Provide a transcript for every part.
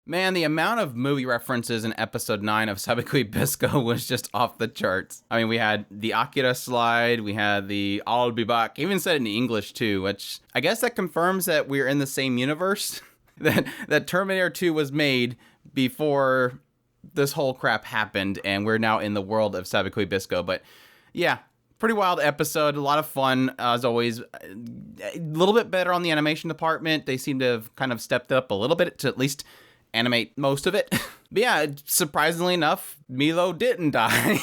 Man, the amount of movie references in episode 9 of Sabikui Bisco was just off the charts. I mean, we had the Akira slide, we had the I'll be back, even said it in English too, which I guess that confirms that we're in the same universe. that Terminator 2 was made before this whole crap happened, and we're now in the world of Sabikui Bisco. But yeah, pretty wild episode, a lot of fun, as always. A little bit better on the animation department. They seem to have kind of stepped up a little bit to at least animate most of it. But yeah, surprisingly enough, Milo didn't die.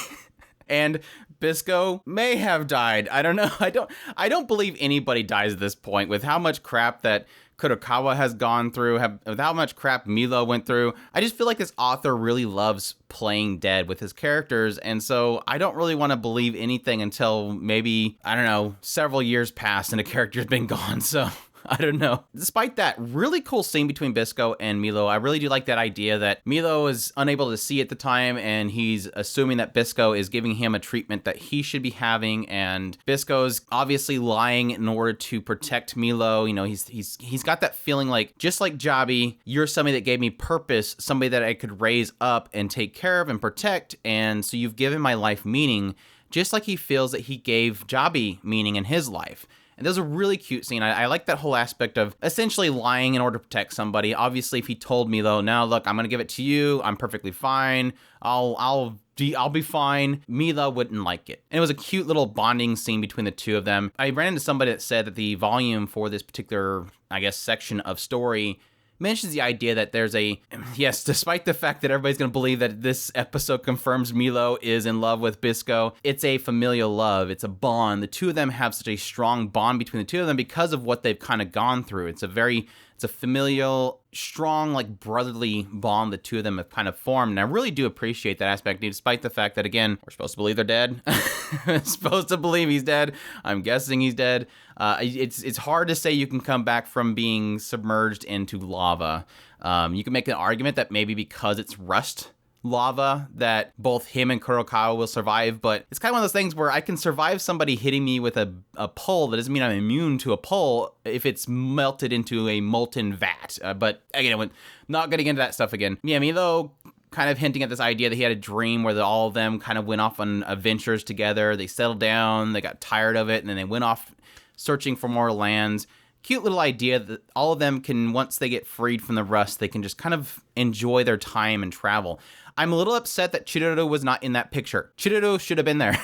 And Bisco may have died. I don't know. I don't believe anybody dies at this point with how much crap that Kurokawa has gone through, with how much crap Milo went through. I just feel like this author really loves playing dead with his characters, and so I don't really want to believe anything until maybe, I don't know, several years pass and a character's been gone, so I don't know. Despite that, really cool scene between Bisco and Milo. I really do like that idea that Milo is unable to see at the time, and he's assuming that Bisco is giving him a treatment that he should be having, and Bisco's obviously lying in order to protect Milo. You know, he's got that feeling like, just like Jabi, you're somebody that gave me purpose, somebody that I could raise up and take care of and protect, and so you've given my life meaning, just like he feels that he gave Jabi meaning in his life. And that was a really cute scene. I like that whole aspect of essentially lying in order to protect somebody. Obviously, if he told me, though, now look, I'm going to give it to you, I'm perfectly fine, I'll be fine, Mila wouldn't like it. And it was a cute little bonding scene between the two of them. I ran into somebody that said that the volume for this particular, I guess, section of story mentions the idea that there's yes, despite the fact that everybody's going to believe that this episode confirms Milo is in love with Bisco, it's a familial love. It's a bond. The two of them have such a strong bond between the two of them because of what they've kind of gone through. It's a familial, strong, like brotherly bond the two of them have kind of formed. And I really do appreciate that aspect, despite the fact that, again, we're supposed to believe they're dead. Supposed to believe he's dead. I'm guessing he's dead. It's hard to say you can come back from being submerged into lava. You can make an argument that maybe because it's rust lava that both him and Kurokawa will survive, but it's kind of one of those things where I can survive somebody hitting me with a pole. That doesn't mean I'm immune to a pole if it's melted into a molten vat. But again, not getting into that stuff again. Yeah, Milo kind of hinting at this idea that he had a dream where all of them kind of went off on adventures together. They settled down, they got tired of it, and then they went off searching for more lands. Cute little idea that all of them can, once they get freed from the rust, they can just kind of enjoy their time and travel. I'm a little upset that Chiruru was not in that picture. Chiruru should have been there.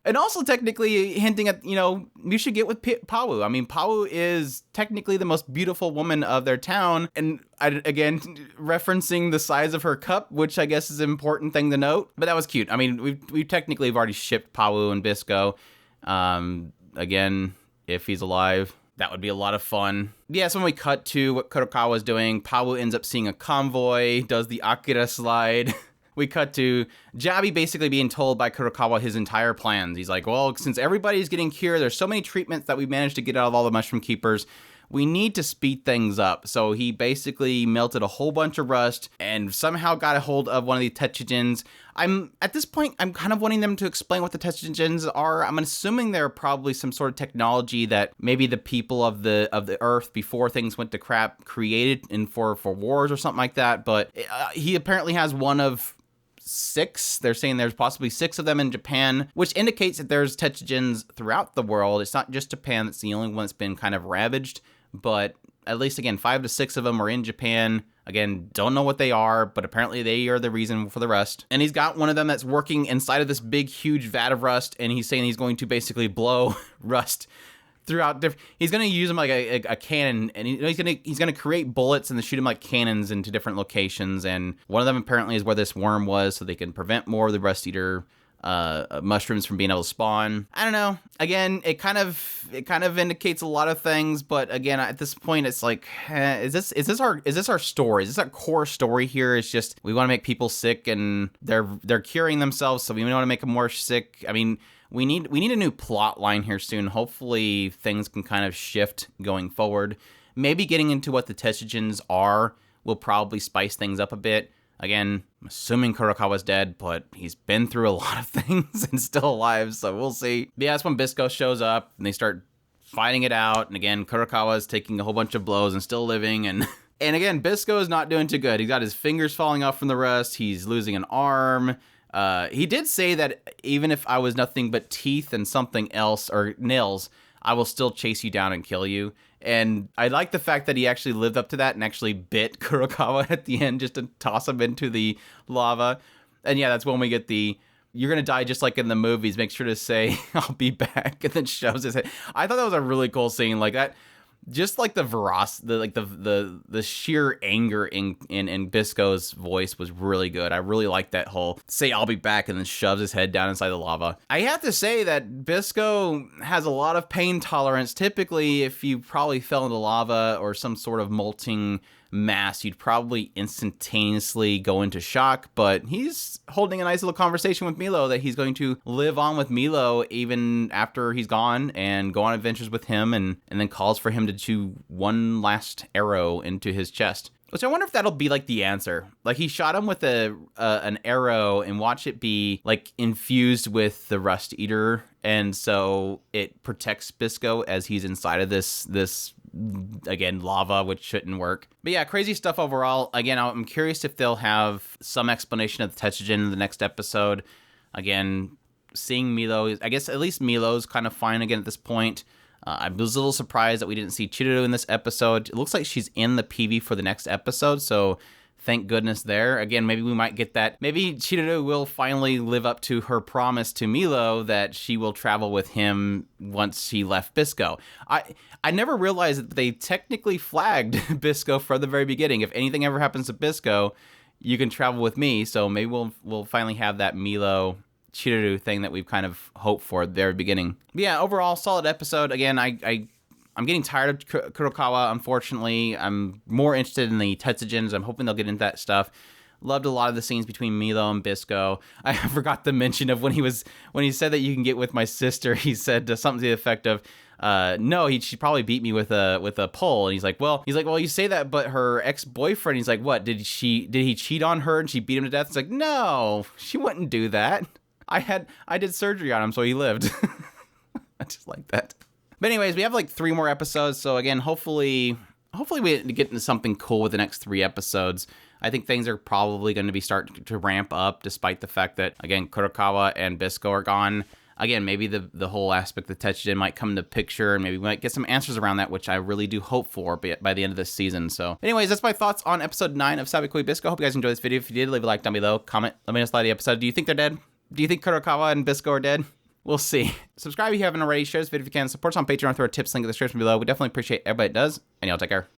And also technically hinting at, you should get with Pawu. I mean, Pawu is technically the most beautiful woman of their town. And again, referencing the size of her cup, which I guess is an important thing to note. But that was cute. I mean, we technically have already shipped Pawu and Bisco. Again, if he's alive, that would be a lot of fun. Yeah, so when we cut to what Kurokawa's doing, Pawu ends up seeing a convoy, does the Akira slide. We cut to Jabi basically being told by Kurokawa his entire plans. He's like, well, since everybody's getting cured, there's so many treatments that we managed to get out of all the Mushroom Keepers, we need to speed things up. So he basically melted a whole bunch of rust and somehow got a hold of one of the Techigens. At this point, I'm kind of wanting them to explain what the Techigens are. I'm assuming they're probably some sort of technology that maybe the people of the Earth before things went to crap created for wars or something like that. But he apparently has one of 6. They're saying there's possibly 6 of them in Japan, which indicates that there's Techigens throughout the world. It's not just Japan that's the only one that's been kind of ravaged, but at least, again, 5 to 6 of them are in Japan. Again, don't know what they are, but apparently they are the reason for the rust. And he's got one of them that's working inside of this big, huge vat of rust, and he's saying he's going to basically blow rust throughout he's going to use them like a cannon, and he's going to create bullets and shoot them like cannons into different locations. And one of them apparently is where this worm was, so they can prevent more of the rust eater mushrooms from being able to spawn. I don't know. Again, it kind of indicates a lot of things, but again, at this point, it's like, is this our story? Is this our core story here? It's just we want to make people sick, and they're curing themselves, so we want to make them more sick. I mean, we need a new plot line here soon. Hopefully, things can kind of shift going forward. Maybe getting into what the Techigens are will probably spice things up a bit. Again, I'm assuming Kurokawa's dead, but he's been through a lot of things and still alive, so we'll see. But yeah, that's when Bisco shows up, and they start fighting it out. And again, Kurokawa's taking a whole bunch of blows and still living, and And again, Bisco is not doing too good. He's got his fingers falling off from the rust. He's losing an arm. He did say that even if I was nothing but teeth and something else, or nails, I will still chase you down and kill you. And I like the fact that he actually lived up to that and actually bit Kurokawa at the end just to toss him into the lava. And yeah, that's when we get the, you're going to die just like in the movies. Make sure to say, I'll be back. And then shows his head. I thought that was a really cool scene. Like that, just like the veracity, like the sheer anger in Bisco's voice was really good. I really liked that whole say I'll be back and then shoves his head down inside the lava. I have to say that Bisco has a lot of pain tolerance. Typically, if you probably fell into lava or some sort of molting mass, you'd probably instantaneously go into shock, but he's holding a nice little conversation with Milo that he's going to live on with Milo even after he's gone and go on adventures with him, and then calls for him to chew one last arrow into his chest. Which I wonder if that'll be like the answer. Like he shot him with an arrow and watch it be like infused with the Rust Eater, and so it protects Bisco as he's inside of this again, lava, which shouldn't work. But yeah, crazy stuff overall. Again, I'm curious if they'll have some explanation of the Tetsujin in the next episode. Again, seeing Milo, I guess at least Milo's kind of fine again at this point. I was a little surprised that we didn't see Chidori in this episode. It looks like she's in the PV for the next episode, so thank goodness there. Again, maybe we might get that. Maybe Chidori will finally live up to her promise to Milo that she will travel with him once she left Bisco. I never realized that they technically flagged Bisco from the very beginning. If anything ever happens to Bisco, you can travel with me. So maybe we'll finally have that Milo Chidori thing that we've kind of hoped for at the very beginning. But yeah, overall, solid episode. Again, I'm getting tired of Kurokawa, unfortunately. I'm more interested in the Tetsujins. I'm hoping they'll get into that stuff. Loved a lot of the scenes between Milo and Bisco. I forgot to mention of when he said that you can get with my sister, he said something to the effect of, no, she probably beat me with a pole. And he's like, well, you say that, but her ex-boyfriend, he's like, what, did he cheat on her and she beat him to death? It's like, no, she wouldn't do that. I did surgery on him, so he lived. I just like that. But anyways, we have like 3 more episodes. So again, hopefully we get into something cool with the next 3 episodes. I think things are probably going to be starting to ramp up, despite the fact that, again, Kurokawa and Bisco are gone. Again, maybe the whole aspect of Tetsujin might come into picture, and maybe we might get some answers around that, which I really do hope for by the end of this season. So anyways, that's my thoughts on episode 9 of Sabikui Bisco. Hope you guys enjoyed this video. If you did, leave a like down below. Comment. Let me know about the episode. Do you think they're dead? Do you think Kurokawa and Bisco are dead? We'll see. Subscribe if you haven't already. Share this video if you can. Support us on Patreon through our tips link in the description below. We definitely appreciate everybody that does. And y'all take care.